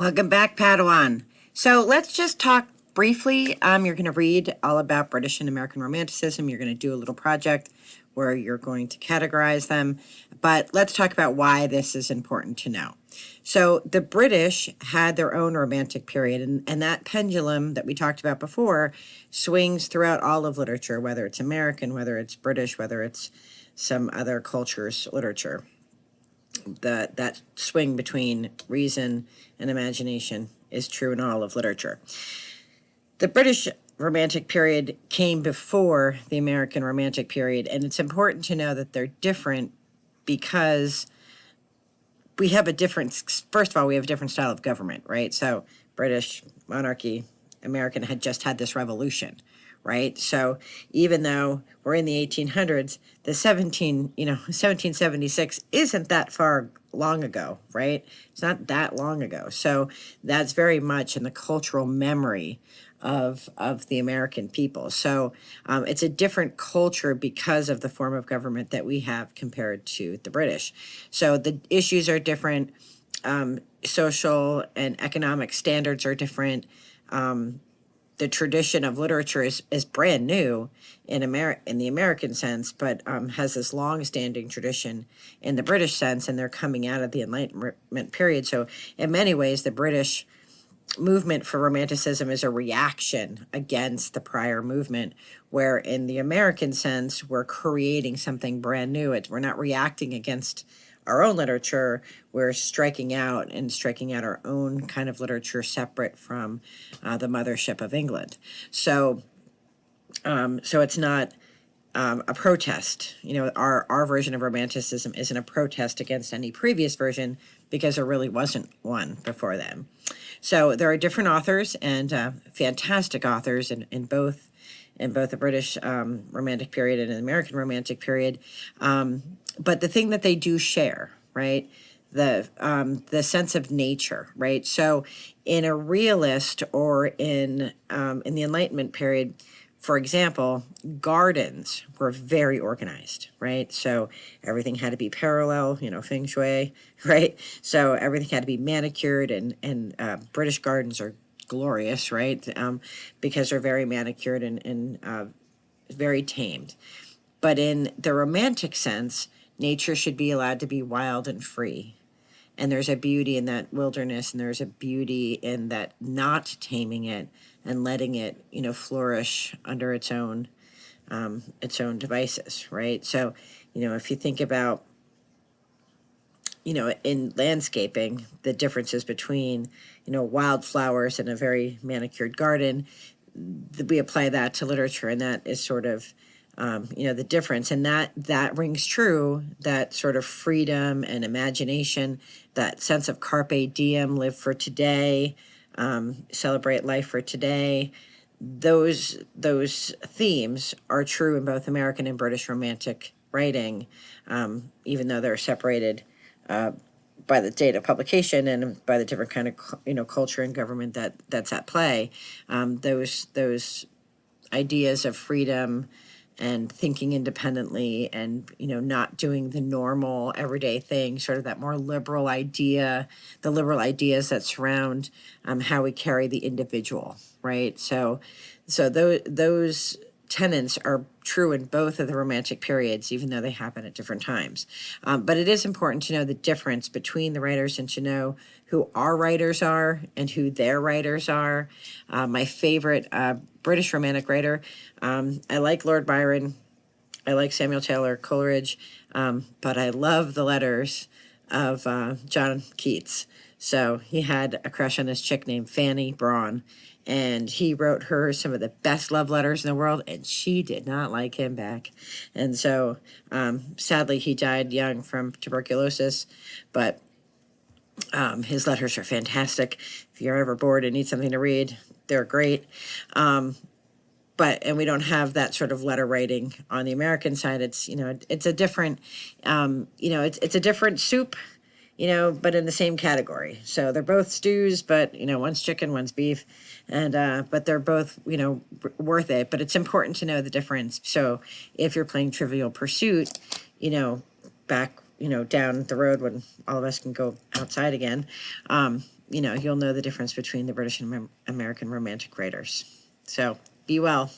Welcome back, Padawan. So let's just talk briefly. You're going to read all about British and American Romanticism. You're going to do a little project where you're going to categorize them. But let's talk about why this is important to know. So the British had their own Romantic period, and that pendulum that we talked about before swings throughout all of literature, whether it's American, whether it's British, whether it's some other culture's literature. That swing between reason and imagination is true in all of literature. The British Romantic period came before the American Romantic period, and it's important to know that they're different because we have a different, first of all, we have a different style of government, right? So British monarchy, American had just had this revolution, right? So even though we're in the 1800s, the 1776 isn't that far long ago, right? It's not that long ago. So that's very much in the cultural memory of the American people. So it's a different culture because of the form of government that we have compared to the British. So the issues are different. Social and economic standards are different. The tradition of literature is brand new in the American sense, but has this long-standing tradition in the British sense, and they're coming out of the Enlightenment period. So in many ways, the British movement for Romanticism is a reaction against the prior movement, where in the American sense, we're creating something brand new. We're not reacting against our own literature, we're striking out our own kind of literature separate from the mothership of England. So it's not a protest. Our version of Romanticism isn't a protest against any previous version because there really wasn't one before them. So there are different authors and fantastic authors in both the British Romantic period and the American Romantic period. But the thing that they do share, right, the sense of nature, right? So in a realist or in the Enlightenment period, for example, gardens were very organized, right? So everything had to be parallel, feng shui, right? So everything had to be manicured, and British gardens are glorious, right? Because they're very manicured and very tamed. But in the Romantic sense, nature should be allowed to be wild and free. And there's a beauty in that wilderness, and there's a beauty in that not taming it and letting it, flourish under its own devices, right? So, if you think about, in landscaping, the differences between, wildflowers and a very manicured garden, we apply that to literature, and that is sort of, the difference. And that rings true, that sort of freedom and imagination, that sense of carpe diem, live for today, celebrate life for today. Those themes are true in both American and British Romantic writing, even though they're separated by the date of publication and by the different kind of culture and government that's at play. Those ideas of freedom and thinking independently and, not doing the normal everyday thing, sort of that more liberal idea, the liberal ideas that surround how we carry the individual, right? So those tenets are true in both of the Romantic periods, even though they happen at different times. But it is important to know the difference between the writers and to know who our writers are and who their writers are. My favorite British Romantic writer, I like Lord Byron, I like Samuel Taylor Coleridge, but I love the letters of John Keats. So he had a crush on this chick named Fanny Braun, and he wrote her some of the best love letters in the world, and she did not like him back. And so sadly, he died young from tuberculosis, but his letters are fantastic. If you're ever bored and need something to read, they're great. And we don't have that sort of letter writing on the American side. It's, it's a different, it's a different soup, but in the same category. So they're both stews, but, one's chicken, one's beef, and, but they're both, worth it. But it's important to know the difference. So if you're playing Trivial Pursuit, back, down the road when all of us can go outside again, you'll know the difference between the British and American romantic writers. So be well.